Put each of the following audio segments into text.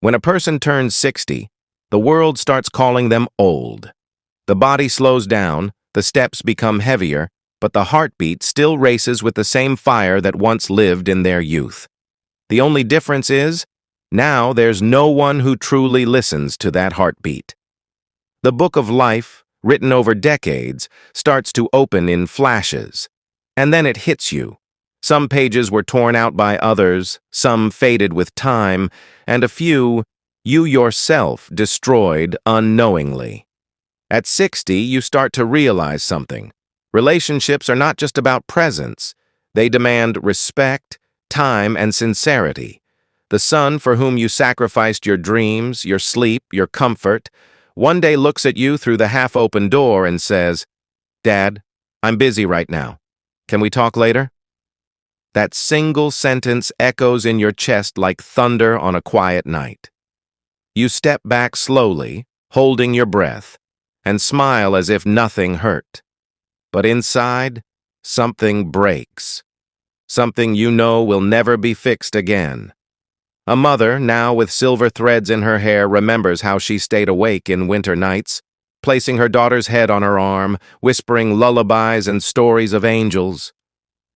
When a person turns 60, the world starts calling them old. The body slows down, the steps become heavier, but the heartbeat still races with the same fire that once lived in their youth. The only difference is, now there's no one who truly listens to that heartbeat. The book of life, written over decades, starts to open in flashes. And then it hits you. Some pages were torn out by others, some faded with time, and a few, you yourself destroyed unknowingly. At 60, you start to realize something. Relationships are not just about presence. They demand respect, time, and sincerity. The son for whom you sacrificed your dreams, your sleep, your comfort, one day looks at you through the half-open door and says, "Dad, I'm busy right now. Can we talk later?" That single sentence echoes in your chest like thunder on a quiet night. You step back slowly, holding your breath, and smile as if nothing hurt. But inside, something breaks. Something you know will never be fixed again. A mother, now with silver threads in her hair, remembers how she stayed awake in winter nights, placing her daughter's head on her arm, whispering lullabies and stories of angels.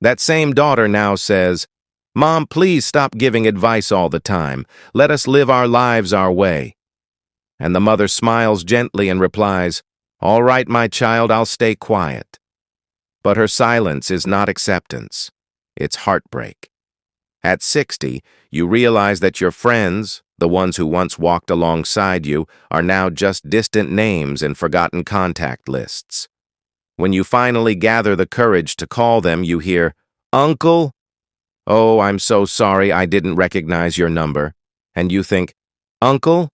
That same daughter now says, "Mom, please stop giving advice all the time. Let us live our lives our way." And the mother smiles gently and replies, "All right, my child, I'll stay quiet." But her silence is not acceptance. It's heartbreak. At 60, you realize that your friends, the ones who once walked alongside you, are now just distant names in forgotten contact lists. When you finally gather the courage to call them, you hear, "Uncle? Oh, I'm so sorry, I didn't recognize your number." And you think, "Uncle?"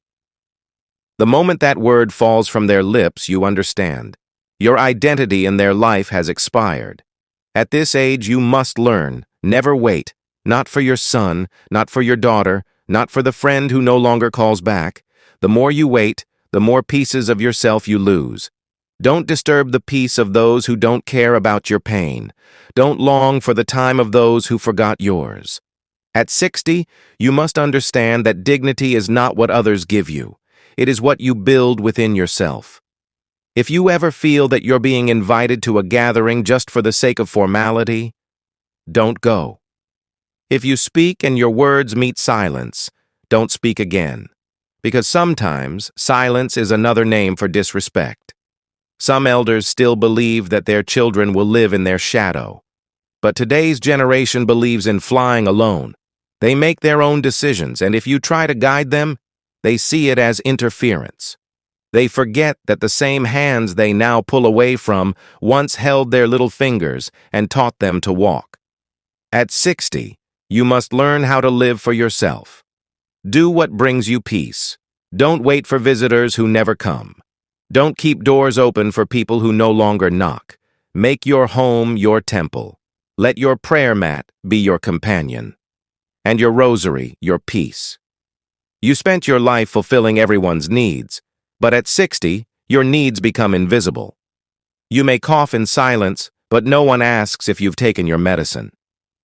The moment that word falls from their lips, you understand. Your identity in their life has expired. At this age, you must learn, never wait, not for your son, not for your daughter, not for the friend who no longer calls back. The more you wait, the more pieces of yourself you lose. Don't disturb the peace of those who don't care about your pain. Don't long for the time of those who forgot yours. At 60, you must understand that dignity is not what others give you. It is what you build within yourself. If you ever feel that you're being invited to a gathering just for the sake of formality, don't go. If you speak and your words meet silence, don't speak again. Because sometimes silence is another name for disrespect. Some elders still believe that their children will live in their shadow. But today's generation believes in flying alone. They make their own decisions, and if you try to guide them, they see it as interference. They forget that the same hands they now pull away from once held their little fingers and taught them to walk. At 60, you must learn how to live for yourself. Do what brings you peace. Don't wait for visitors who never come. Don't keep doors open for people who no longer knock. Make your home your temple. Let your prayer mat be your companion, and your rosary your peace. You spent your life fulfilling everyone's needs, but at 60, your needs become invisible. You may cough in silence, but no one asks if you've taken your medicine.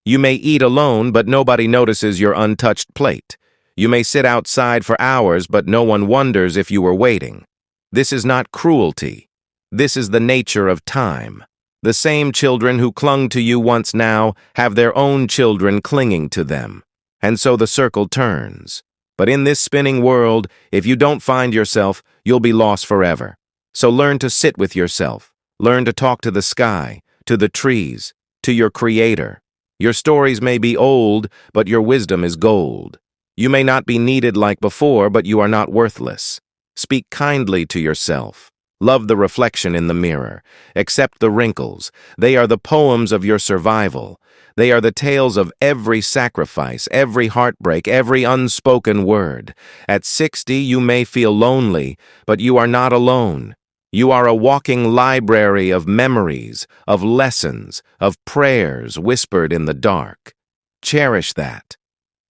You may eat alone, but nobody notices your untouched plate. You may sit outside for hours, but no one wonders if you were waiting. This is not cruelty. This is the nature of time. The same children who clung to you once now have their own children clinging to them. And so the circle turns. But in this spinning world, if you don't find yourself, you'll be lost forever. So learn to sit with yourself. Learn to talk to the sky, to the trees, to your Creator. Your stories may be old, but your wisdom is gold. You may not be needed like before, but you are not worthless. Speak kindly to yourself. Love the reflection in the mirror. Accept the wrinkles. They are the poems of your survival. They are the tales of every sacrifice, every heartbreak, every unspoken word. At 60, you may feel lonely, but you are not alone. You are a walking library of memories, of lessons, of prayers whispered in the dark. Cherish that.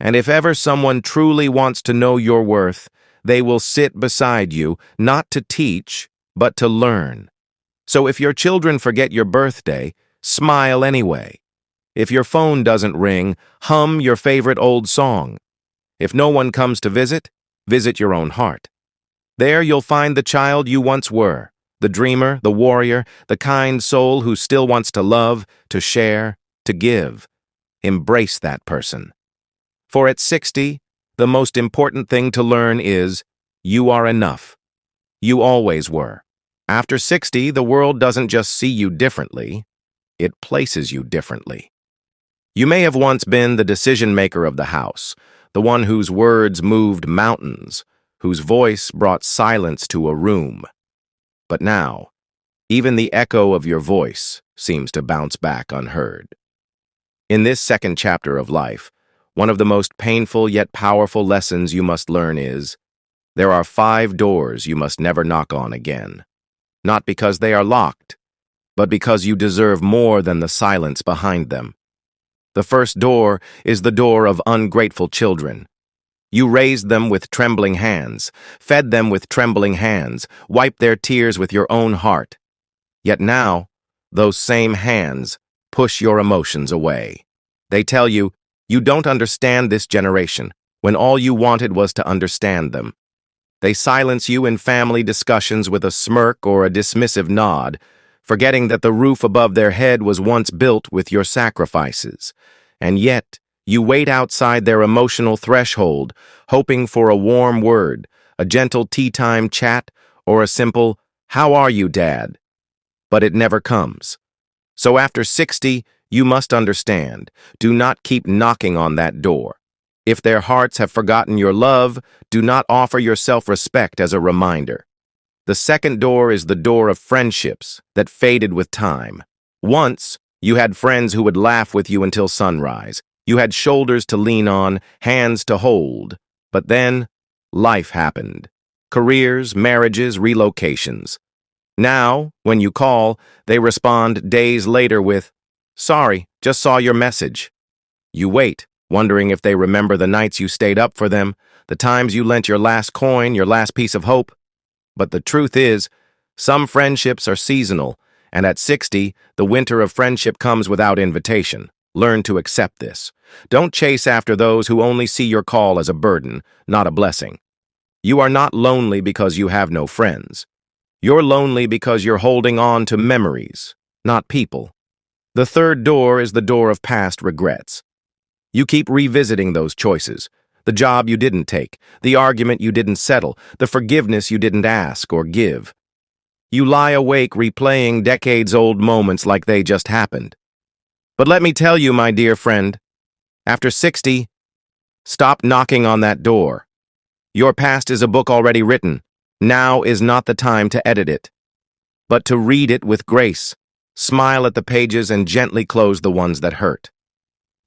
And if ever someone truly wants to know your worth, they will sit beside you, not to teach, but to learn. So if your children forget your birthday, smile anyway. If your phone doesn't ring, hum your favorite old song. If no one comes to visit, Visit your own heart. There you'll find the child you once were, the dreamer, the warrior, the kind soul who still wants to love, to share, to give. Embrace that person. For at 60, the most important thing to learn is you are enough. You always were. After 60, the world doesn't just see you differently, it places you differently. You may have once been the decision maker of the house, the one whose words moved mountains, whose voice brought silence to a room. But now, even the echo of your voice seems to bounce back unheard. In this second chapter of life, one of the most painful yet powerful lessons you must learn is, there are 5 doors you must never knock on again. Not because they are locked, but because you deserve more than the silence behind them. The first door is the door of ungrateful children. You raised them with trembling hands, fed them with trembling hands, wiped their tears with your own heart. Yet now, those same hands push your emotions away. They tell you, you don't understand this generation, when all you wanted was to understand them. They silence you in family discussions with a smirk or a dismissive nod, forgetting that the roof above their head was once built with your sacrifices. And yet, you wait outside their emotional threshold, hoping for a warm word, a gentle tea-time chat, or a simple, "How are you, Dad?" But it never comes. So after 60, you must understand, do not keep knocking on that door. If their hearts have forgotten your love, do not offer your self-respect as a reminder. The second door is the door of friendships that faded with time. Once, you had friends who would laugh with you until sunrise. You had shoulders to lean on, hands to hold. But then, life happened. Careers, marriages, relocations. Now, when you call, they respond days later with, "Sorry, just saw your message." You wait, wondering if they remember the nights you stayed up for them, the times you lent your last coin, your last piece of hope. But the truth is, some friendships are seasonal, and at 60, the winter of friendship comes without invitation. Learn to accept this. Don't chase after those who only see your call as a burden, not a blessing. You are not lonely because you have no friends. You're lonely because you're holding on to memories, not people. The third door is the door of past regrets. You keep revisiting those choices. The job you didn't take, the argument you didn't settle, the forgiveness you didn't ask or give. You lie awake replaying decades-old moments like they just happened. But let me tell you, my dear friend, after 60, stop knocking on that door. Your past is a book already written. Now is not the time to edit it, but to read it with grace, smile at the pages, and gently close the ones that hurt.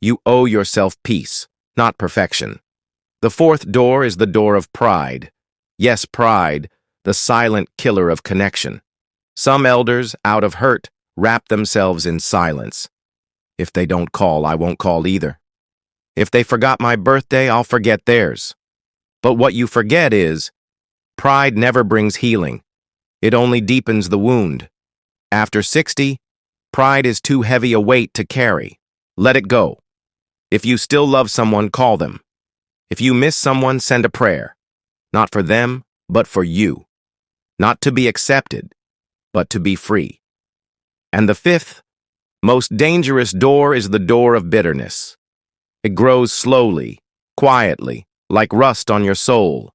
You owe yourself peace, not perfection. The fourth door is the door of pride. Yes, pride, the silent killer of connection. Some elders, out of hurt, wrap themselves in silence. If they don't call, I won't call either. If they forgot my birthday, I'll forget theirs. But what you forget is, pride never brings healing. It only deepens the wound. After 60, pride is too heavy a weight to carry. Let it go. If you still love someone, call them. If you miss someone, send a prayer. Not for them, but for you. Not to be accepted, but to be free. And the fifth, most dangerous door is the door of bitterness. It grows slowly, quietly, like rust on your soul.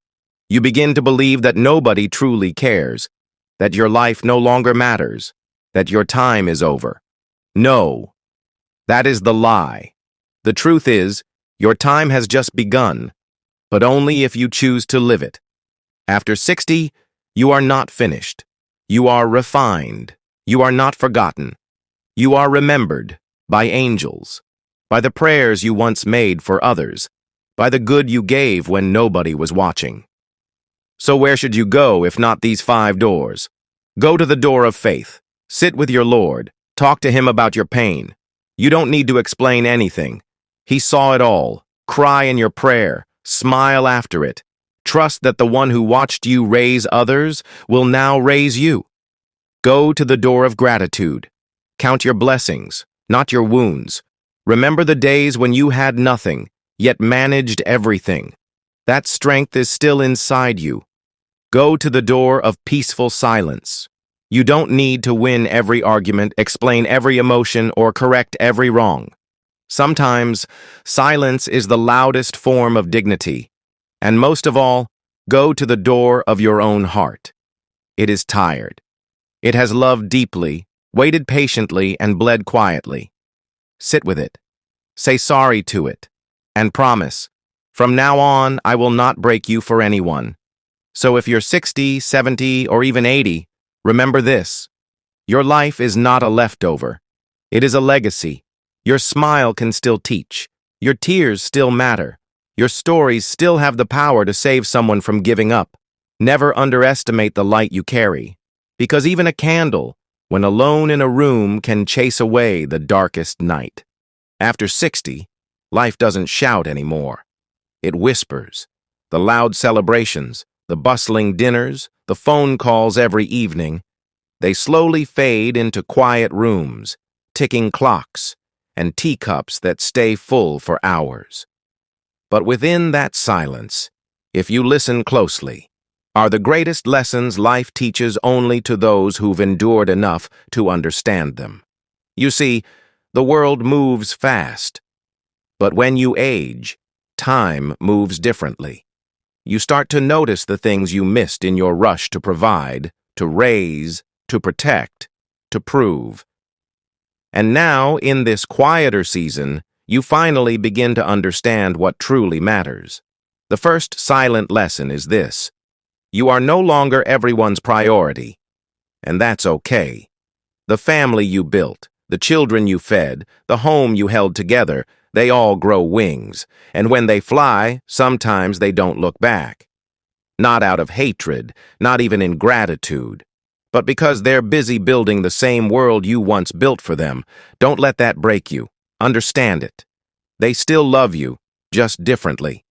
You begin to believe that nobody truly cares, that your life no longer matters, that your time is over. No, that is the lie. The truth is, your time has just begun, but only if you choose to live it. After 60, you are not finished. You are refined. You are not forgotten. You are remembered by angels, by the prayers you once made for others, by the good you gave when nobody was watching. So where should you go if not these 5 doors? Go to the door of faith. Sit with your Lord. Talk to him about your pain. You don't need to explain anything. He saw it all. Cry in your prayer. Smile after it. Trust that the one who watched you raise others will now raise you. Go to the door of gratitude. Count your blessings, not your wounds. Remember the days when you had nothing, yet managed everything. That strength is still inside you. Go to the door of peaceful silence. You don't need to win every argument, explain every emotion, or correct every wrong. Sometimes, silence is the loudest form of dignity. And most of all, go to the door of your own heart. It is tired. It has loved deeply, waited patiently, and bled quietly. Sit with it. Say sorry to it. And promise, from now on, I will not break you for anyone. So if you're 60, 70, or even 80, remember this. Your life is not a leftover. It is a legacy. Your smile can still teach. Your tears still matter. Your stories still have the power to save someone from giving up. Never underestimate the light you carry. Because even a candle, when alone in a room, can chase away the darkest night. After 60, life doesn't shout anymore. It whispers. The loud celebrations, the bustling dinners, the phone calls every evening, they slowly fade into quiet rooms, ticking clocks, and teacups that stay full for hours. But within that silence, if you listen closely, are the greatest lessons life teaches only to those who've endured enough to understand them. You see, the world moves fast, but when you age, time moves differently. You start to notice the things you missed in your rush to provide, to raise, to protect, to prove. And now, in this quieter season, you finally begin to understand what truly matters. The first silent lesson is this: you are no longer everyone's priority, and that's okay. The family you built, the children you fed, the home you held together, they all grow wings, and when they fly, sometimes they don't look back. Not out of hatred, not even in gratitude, but because they're busy building the same world you once built for them. Don't let that break you. Understand it. They still love you, just differently.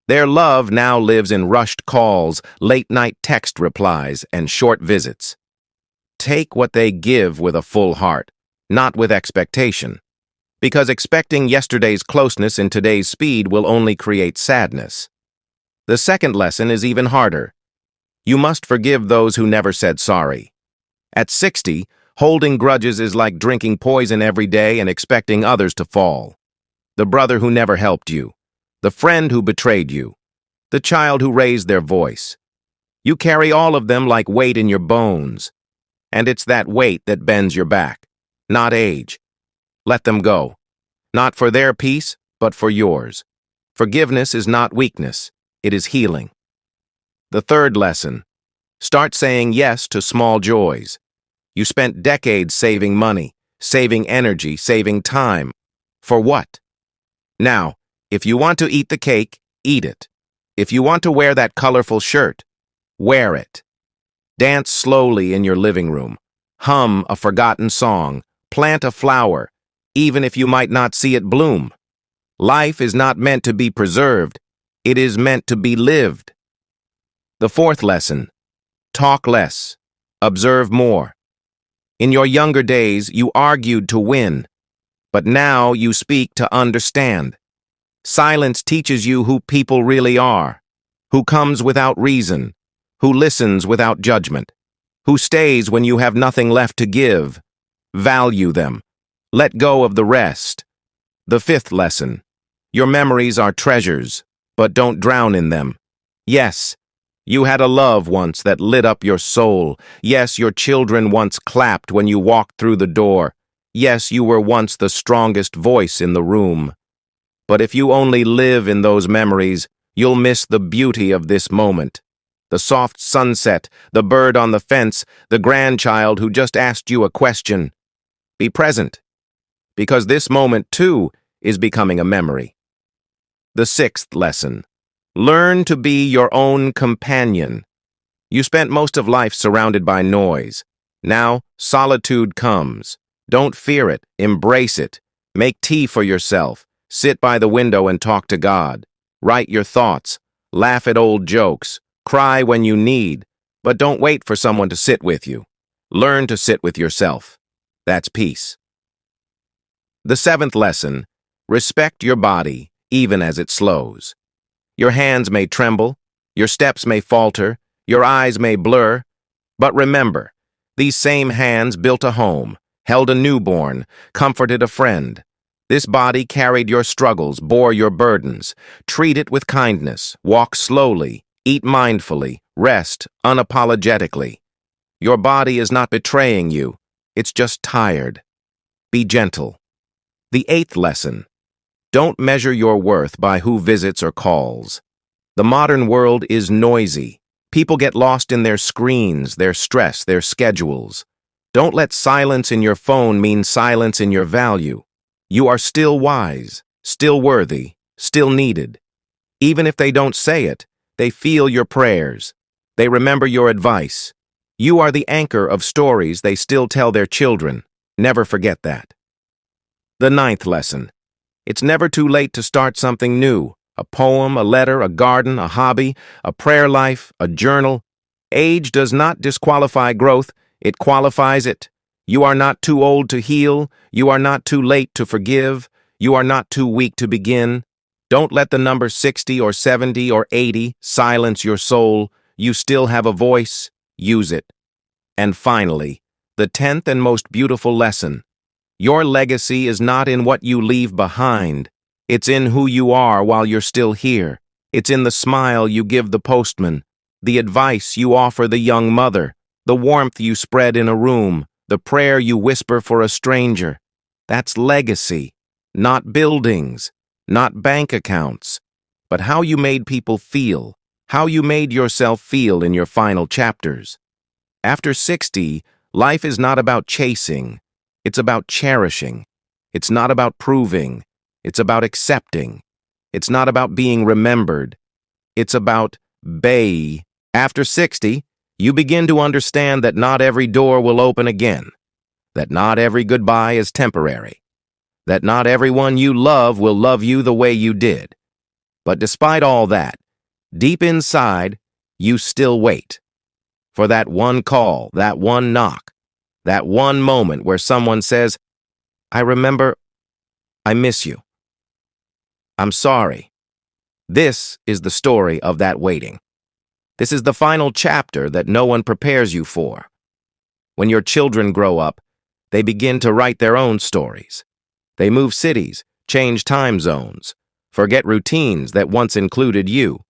Their love now lives in rushed calls, late-night text replies, and short visits. Take what they give with a full heart, not with expectation. Because expecting yesterday's closeness in today's speed will only create sadness. The second lesson is even harder. You must forgive those who never said sorry. At 60, holding grudges is like drinking poison every day and expecting others to fall. The brother who never helped you, the friend who betrayed you, the child who raised their voice. You carry all of them like weight in your bones. And it's that weight that bends your back, not age. Let them go. Not for their peace, but for yours. Forgiveness is not weakness. It is healing. The third lesson: start saying yes to small joys. You spent decades saving money, saving energy, saving time. For what? Now, if you want to eat the cake, eat it. If you want to wear that colorful shirt, wear it. Dance slowly in your living room. Hum a forgotten song. Plant a flower, even if you might not see it bloom. Life is not meant to be preserved. It is meant to be lived. The fourth lesson: talk less, observe more. In your younger days, you argued to win, but now you speak to understand. Silence teaches you who people really are, who comes without reason, who listens without judgment, who stays when you have nothing left to give. Value them. Let go of the rest. The fifth lesson: your memories are treasures, but don't drown in them. Yes, you had a love once that lit up your soul. Yes, your children once clapped when you walked through the door. Yes, you were once the strongest voice in the room. But if you only live in those memories, you'll miss the beauty of this moment. The soft sunset, the bird on the fence, the grandchild who just asked you a question. Be present, because this moment, too, is becoming a memory. The sixth lesson: learn to be your own companion. You spent most of life surrounded by noise. Now, solitude comes. Don't fear it. Embrace it. Make tea for yourself. Sit by the window and talk to God. Write your thoughts. Laugh at old jokes. Cry when you need. But don't wait for someone to sit with you. Learn to sit with yourself. That's peace. The seventh lesson: respect your body, even as it slows. Your hands may tremble, your steps may falter, your eyes may blur, but remember, these same hands built a home, held a newborn, comforted a friend. This body carried your struggles, bore your burdens. Treat it with kindness, walk slowly, eat mindfully, rest unapologetically. Your body is not betraying you, it's just tired. Be gentle. The eighth lesson: don't measure your worth by who visits or calls. The modern world is noisy. People get lost in their screens, their stress, their schedules. Don't let silence in your phone mean silence in your value. You are still wise, still worthy, still needed. Even if they don't say it, they feel your prayers. They remember your advice. You are the anchor of stories they still tell their children. Never forget that. The ninth lesson: it's never too late to start something new. A poem, a letter, a garden, a hobby, a prayer life, a journal. Age does not disqualify growth, it qualifies it. You are not too old to heal, you are not too late to forgive, you are not too weak to begin. Don't let the number 60 or 70 or 80 silence your soul. You still have a voice, use it. And finally, the 10th and most beautiful lesson: your legacy is not in what you leave behind. It's in who you are while you're still here. It's in the smile you give the postman, the advice you offer the young mother, the warmth you spread in a room, the prayer you whisper for a stranger. That's legacy, not buildings, not bank accounts, but how you made people feel, how you made yourself feel in your final chapters. After 60, life is not about chasing, it's about cherishing. It's not about proving. It's about accepting. It's not about being remembered. It's about bay. After 60, you begin to understand that not every door will open again, that not every goodbye is temporary, that not everyone you love will love you the way you did. But despite all that, deep inside, you still wait for that one call, that one knock, that one moment where someone says, "I remember, I miss you. I'm sorry." This is the story of that waiting. This is the final chapter that no one prepares you for. When your children grow up, they begin to write their own stories. They move cities, change time zones, forget routines that once included you.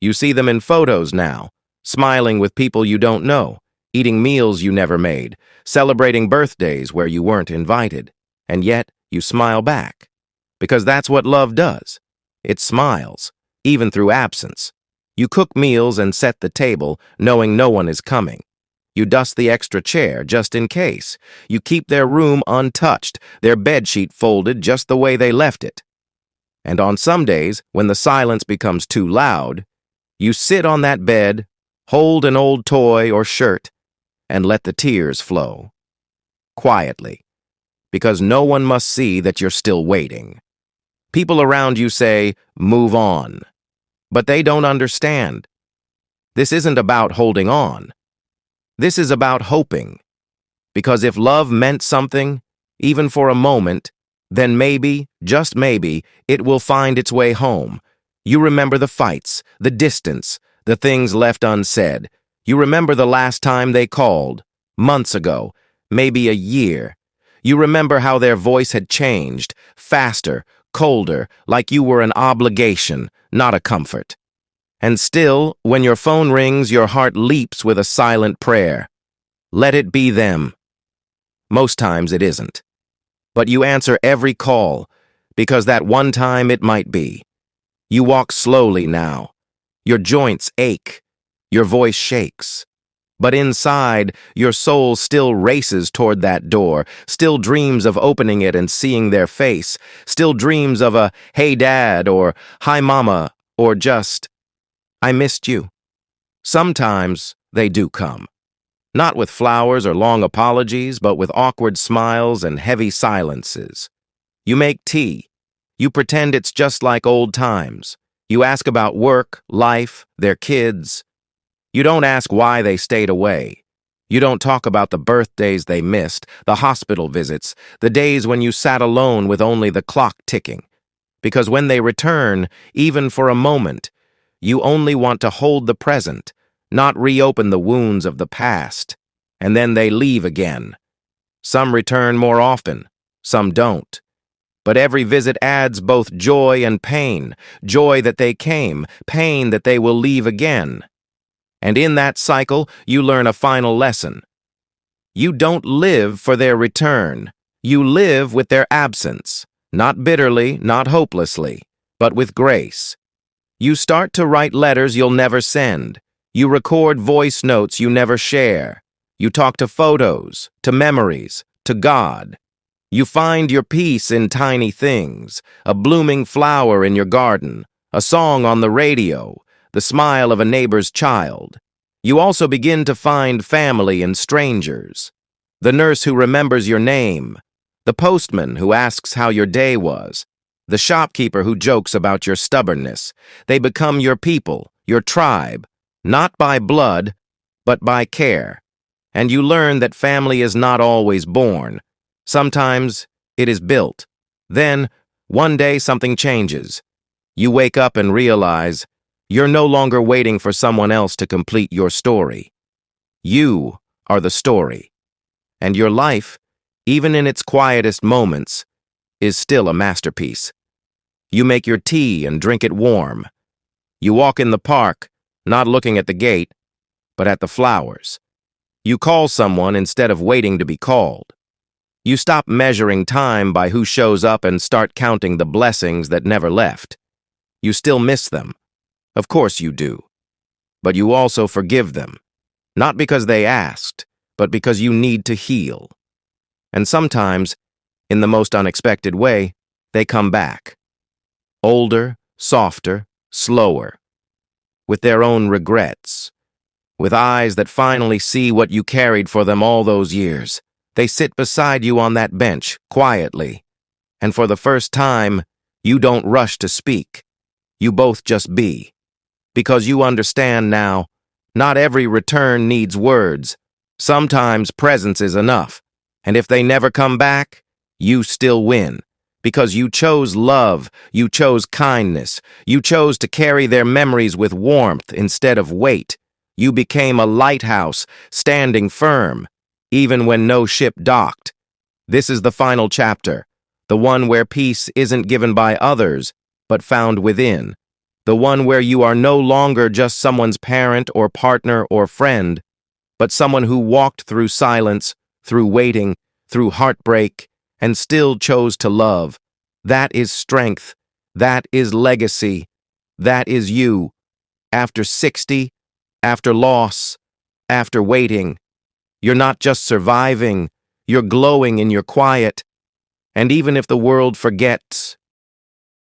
You see them in photos now, smiling with people you don't know, eating meals you never made, celebrating birthdays where you weren't invited, and yet you smile back. Because that's what love does. It smiles, even through absence. You cook meals and set the table, knowing no one is coming. You dust the extra chair just in case. You keep their room untouched, their bedsheet folded just the way they left it. And on some days, when the silence becomes too loud, you sit on that bed, hold an old toy or shirt, and let the tears flow. Quietly. Because no one must see that you're still waiting. People around you say, "Move on." But they don't understand. This isn't about holding on. This is about hoping. Because if love meant something, even for a moment, then maybe, just maybe, it will find its way home. You remember the fights, the distance, the things left unsaid. You remember the last time they called, months ago, maybe a year. You remember how their voice had changed, faster, colder, like you were an obligation, not a comfort. And still, when your phone rings, your heart leaps with a silent prayer. Let it be them. Most times it isn't. But you answer every call, because that one time it might be. You walk slowly now. Your joints ache. Your voice shakes. But inside, your soul still races toward that door, still dreams of opening it and seeing their face, still dreams of a "Hey Dad" or "Hi Mama" or just, "I missed you." Sometimes they do come. Not with flowers or long apologies, but with awkward smiles and heavy silences. You make tea. You pretend it's just like old times. You ask about work, life, their kids. You don't ask why they stayed away. You don't talk about the birthdays they missed, the hospital visits, the days when you sat alone with only the clock ticking. Because when they return, even for a moment, You only want to hold the present, not reopen the wounds of the past. And then they leave again. Some return more often, some don't. But every visit adds both joy and pain, joy that they came, pain that they will leave again. And in that cycle, you learn a final lesson. You don't live for their return. You live with their absence, not bitterly, not hopelessly, but with grace. You start to write letters you'll never send. You record voice notes you never share. You talk to photos, to memories, to God. You find your peace in tiny things, a blooming flower in your garden, a song on the radio, the smile of a neighbor's child. You also begin to find family in strangers. The nurse who remembers your name, the postman who asks how your day was, the shopkeeper who jokes about your stubbornness. They become your people, your tribe, not by blood, but by care. And you learn that family is not always born. Sometimes it is built. Then, one day something changes. You wake up and realize you're no longer waiting for someone else to complete your story. You are the story. And your life, even in its quietest moments, is still a masterpiece. You make your tea and drink it warm. You walk in the park, not looking at the gate, but at the flowers. You call someone instead of waiting to be called. You stop measuring time by who shows up and start counting the blessings that never left. You still miss them. Of course you do. But you also forgive them, not because they asked, but because you need to heal. And sometimes, in the most unexpected way, they come back. Older, softer, slower, with their own regrets, with eyes that finally see what you carried for them all those years. They sit beside you on that bench, quietly, and for the first time, you don't rush to speak. You both just be. Because you understand now, not every return needs words. Sometimes presence is enough. And if they never come back, you still win. Because you chose love, you chose kindness, you chose to carry their memories with warmth instead of weight. You became a lighthouse, standing firm, even when no ship docked. This is the final chapter, the one where peace isn't given by others, but found within. The one where you are no longer just someone's parent or partner or friend, but someone who walked through silence, through waiting, through heartbreak, and still chose to love. That is strength. That is legacy. That is you. After 60, after loss, after waiting, you're not just surviving, you're glowing in your quiet. And even if the world forgets,